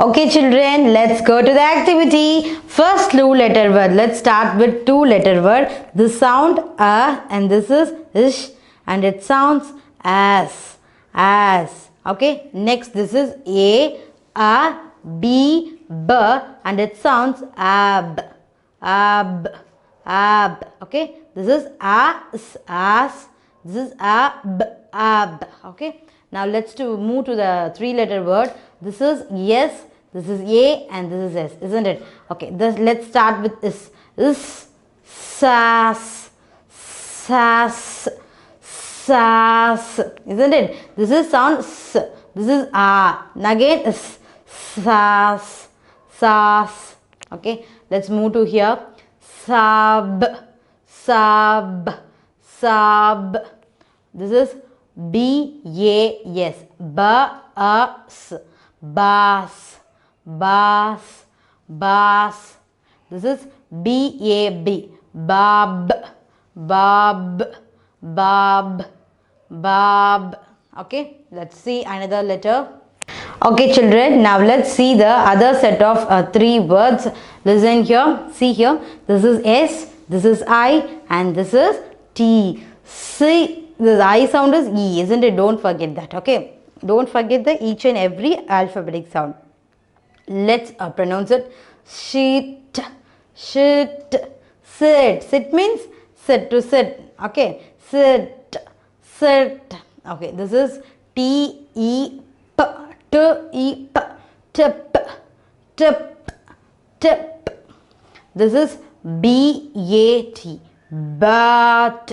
Okay children, let's go to the activity. First two letter word. Let's start with two letter word. This sound and this is ish and it sounds as. Okay. Next this is a, b, b and it sounds ab. Okay. This is as. This is ab. Okay. Now let's move to the three letter word. This is yes, this is a and this is s, isn't it? Okay, let's start with is, sas, isn't it? This is sound s, this is a, and again is, sas. Okay, let's move to here. Sab. This is b-a-s, b-a-s, bass. This is b-a-b, bab. Okay, let's see another letter. Okay children, now let's see the other set of three words. Listen here, see here. This is S, this is I and this is T. See, this I sound is E, isn't it? Don't forget that, okay? Don't forget the each and every alphabetic sound. Let's pronounce it. Shit. Sit means sit, to sit, okay? Sit. Okay, this is T-E-P, T-E-P, tip. This is B-A-T, bat.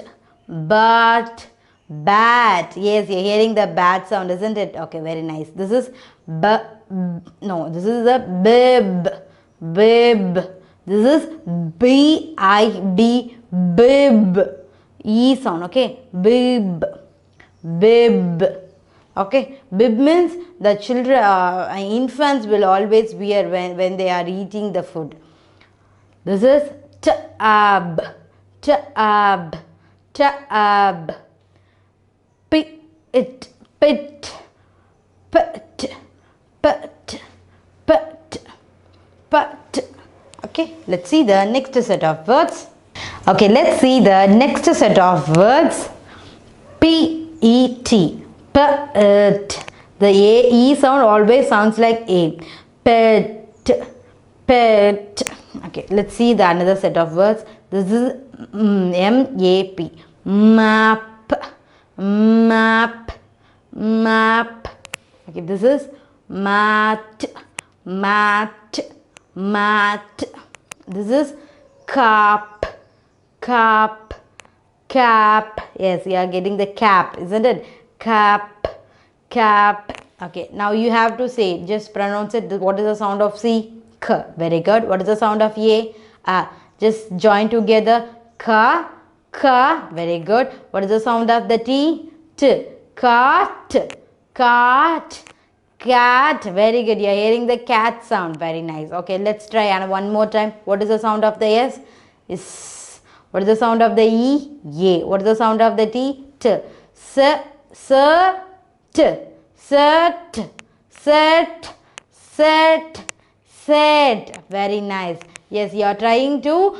Yes, you're hearing the bat sound, isn't it? Okay, very nice. This is this is a bib. This is B-I-B, bib. E sound, okay? Bib. Okay, bib means the children, infants will always wear when they are eating the food. This is tab. Pit. Okay, let's see the next set of words. Okay, let's see the next set of words. P-E-T, pet. The A-E sound always sounds like A. Pet. Okay, let's see the another set of words. This is M-A-P, map. Okay, this is mat. This is cap. Yes, you are getting the cap, isn't it? Cap. Okay, now you have to say, just pronounce it. What is the sound of C? K. Very good. What is the sound of A? Just join together. Ka. Very good. What is the sound of the T? T. Cat. Very good. You are hearing the cat sound. Very nice. Okay, let's try and one more time. What is the sound of the S? Is. What is the sound of the E? Ye. What is the sound of the T? T. Set. Very nice. Yes, you are trying to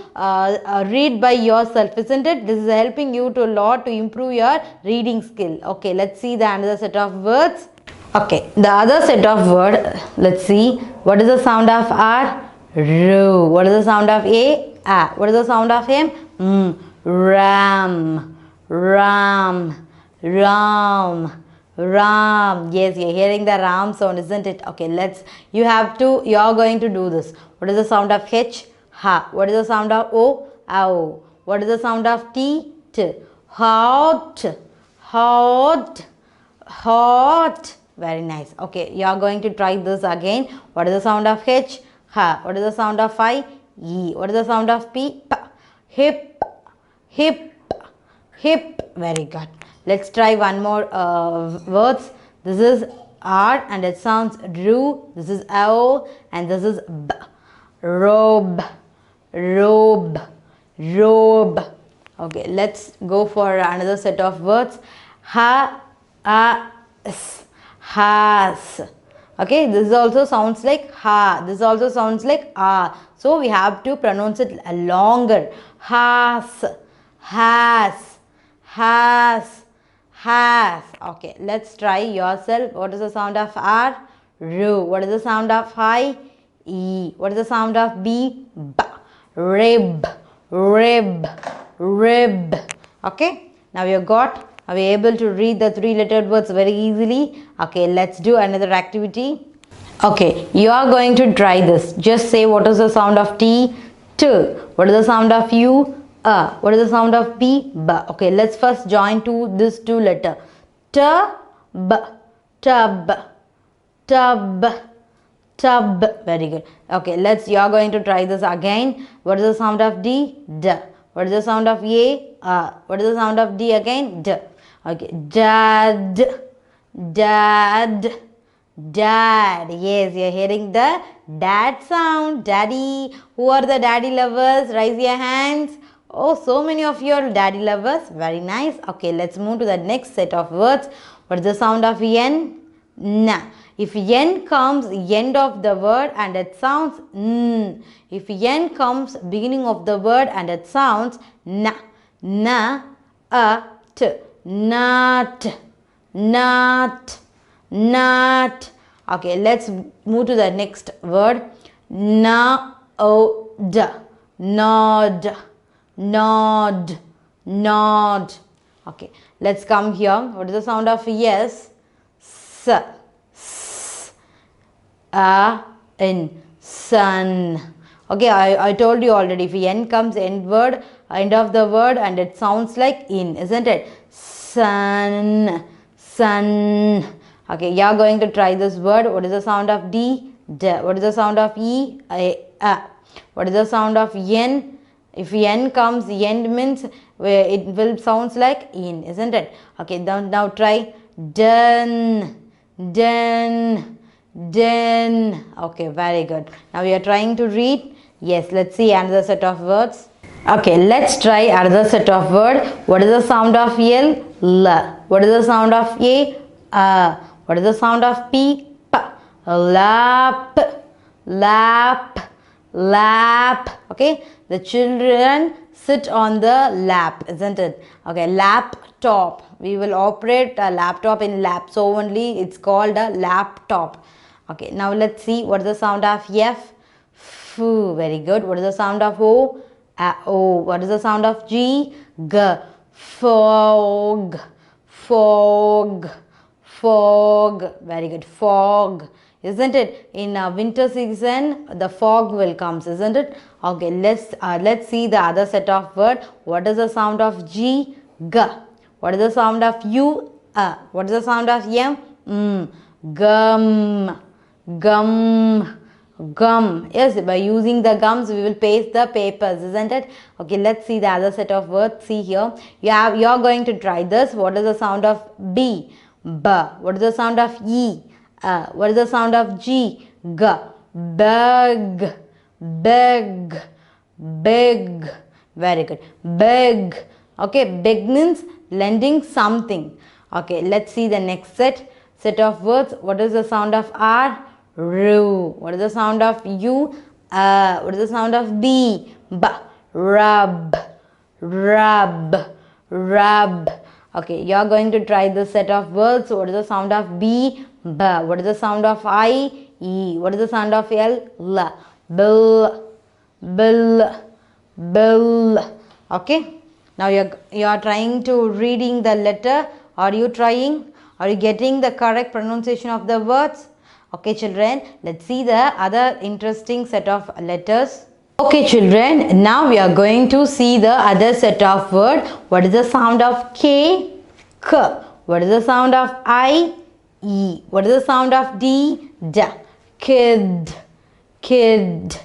read by yourself, isn't it? This is helping you to a lot to improve your reading skill. Okay, let's see the another set of words. Okay, the other set of word. Let's see. What is the sound of R? Ru. What is the sound of A? What is the sound of M? Ram. Yes, you're hearing the ram sound, isn't it? Okay, you are going to do this. What is the sound of H? Ha. What is the sound of O? Ow. What is the sound of T? T. Hot. Very nice. Okay, you are going to try this again. What is the sound of H? Ha. What is the sound of I? E. What is the sound of P? P. Hip. Very good. Let's try one more words. This is R and it sounds ru. This is O and this is B. Robe. Okay, let's go for another set of words. Has. Okay, this also sounds like ha. This also sounds like ah. So we have to pronounce it longer. Has, has, has, has. Okay, let's try yourself. What is the sound of R? Ru. What is the sound of I? E. What is the sound of B? B. Rib, rib, rib. Okay, now you got. Are we able to read the three-lettered words very easily? Okay, let's do another activity. Okay, you are going to try this. Just say what is the sound of T? T. What is the sound of U? What is the sound of B? B. Okay, let's first join this two letter. T, B, tub, tub, tub. Very good. Okay, you are going to try this again. What is the sound of D? D. What is the sound of A? What is the sound of D again? D. Okay, dad, dad, dad. Yes, you're hearing the dad sound. Daddy. Who are the daddy lovers? Raise your hands. Oh, so many of you are daddy lovers. Very nice. Okay, let's move to the next set of words. What is the sound of N? N. If N comes end of the word and it sounds N. If N comes beginning of the word and it sounds N. N, T. Not, not, not. Okay, let's move to the next word. Nod, nod, nod, nod. Okay, let's come here. What is the sound of yes? S, s, in, sun. Okay, I told you already. If N comes end of the word and it sounds like in, isn't it? Sun, sun. Okay, you are going to try this word. What is the sound of D? D. What is the sound of E? A. What is the sound of N? If N comes, end means it will sounds like in, isn't it? Okay, now try done, done, done. Okay, very good. Now we are trying to read. Yes, let's see another set of words. Okay, let's try another set of word. What is the sound of L? L. What is the sound of A? What is the sound of P? P. Lap, lap, lap. Okay, the children sit on the lap, isn't it? Okay, laptop. We will operate a laptop in lap, so only it's called a laptop. Okay, now let's see what is the sound of F. F. Very good. What is the sound of O? O. What is the sound of G? G. Fog, fog, fog. Very good. Fog, isn't it? In winter season, the fog will comes, isn't it? Okay, let's see the other set of word. What is the sound of G? G. What is the sound of U? What is the sound of M? Gum, gum, gum. Yes, by using the gums we will paste the papers, isn't it? Okay, let's see the other set of words. See here, you're going to try this. What is the sound of B? B. What is the sound of E? What is the sound of G? G. Big, big, big. Very good. Big. Okay, big means lending something. Okay, let's see the next set of words. What is the sound of R? Ru. What is the sound of U? What is the sound of B? B. Rub, rub, rub. Okay, you are going to try this set of words. What is the sound of B? B. What is the sound of I? E. What is the sound of L? L. Bill, bill, bill. Okay, now you are trying to reading the letter. Are you trying? Are you getting the correct pronunciation of the words? Okay, children, let's see the other interesting set of letters. Okay, children, now we are going to see the other set of word. What is the sound of K? K. What is the sound of I? E. What is the sound of D? D. Kid, kid,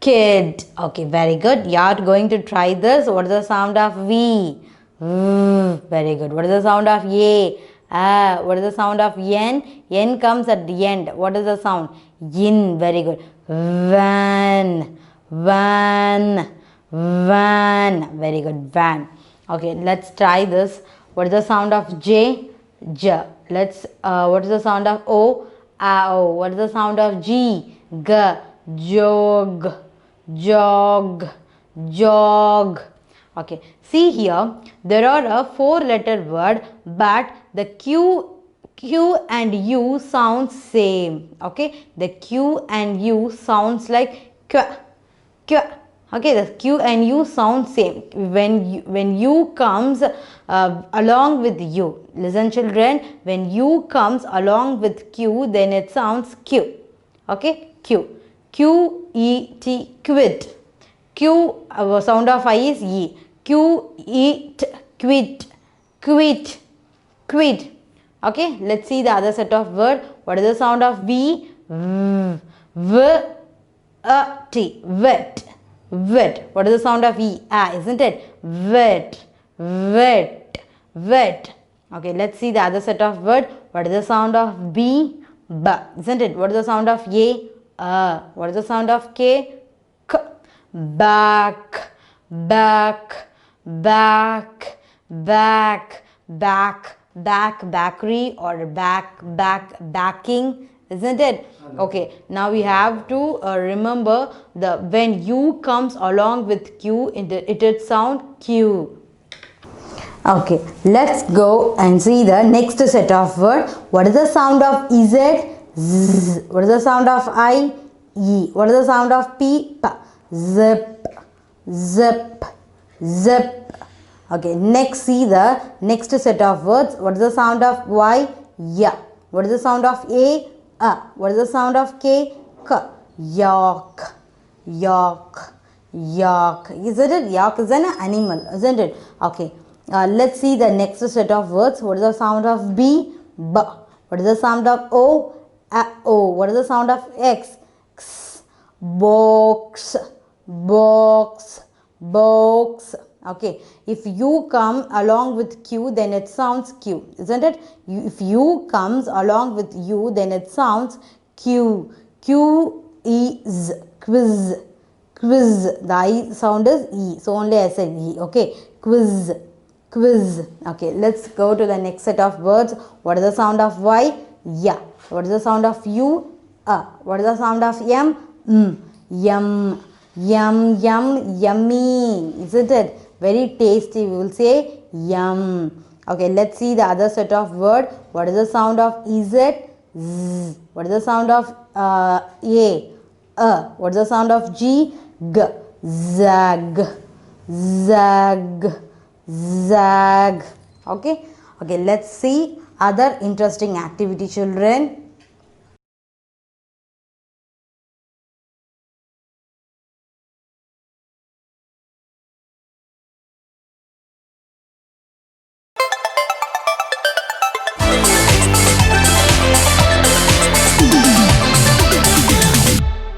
kid. Okay, very good. You are going to try this. What is the sound of V? V. Very good. What is the sound of A? What is the sound of N? N comes at the end. What is the sound? Yin. Very good. Van, van, van. Very good. Van. Okay, let's try this. What is the sound of J? J. What is the sound of O? ow. What is the sound of G? G. Jog. Jog. Jog. Okay. See here, there are a 4-letter word, but the Q and U sounds same. Okay. The Q and U sounds like Q. Q. Okay, the Q and U sound same when U comes along with U. Listen children, when U comes along with Q, then it sounds Q. Okay, Q. Q-E-T, quit. Q, sound of I is E. Q-E-T, quit. Quit. Quit. Okay, let's see the other set of word. What is the sound of V? V-A-T, wet. Wet. What is the sound of E? Isn't it? Wet. Wet. Wet. Okay, let's see the other set of word. What is the sound of B? B. Isn't it? What is the sound of A? What is the sound of K? K. Back. Back. Back. Back. Back. Back. Bakery or backing. Isn't it? Okay, now we have to remember the when U comes along with Q, it sound Q. Okay, let's go and see the next set of word. What is the sound of Z? Z. What is the sound of I? E. What is the sound of P? P. Zip. Zip. Zip. Okay, next see the next set of words. What is the sound of Y? Ya. What is the sound of A? What is the sound of K? K. Yak. Yak. Yak. Isn't it? Yak is an animal, isn't it? Okay. Let's see the next set of words. What is the sound of B? B. What is the sound of O? O. What is the sound of X? X. Box. Box. Box. Okay. If U come along with Q, then it sounds Q, isn't it? If U comes along with U, then it sounds Q. Q is quiz. Quiz. The I sound is E. So only I said E. Okay. Quiz. Quiz. Okay. Let's go to the next set of words. What is the sound of Y? Ya. What is the sound of U? What is the sound of M? Yum. Yum. Yum. Yummy. Isn't it? Very tasty. We will say yum. Okay, let's see the other set of word. What is the sound of Z? Z. What is the sound of A? What is the sound of G? G. Zag. Zag. Zag. Okay. Okay, let's see other interesting activity, children.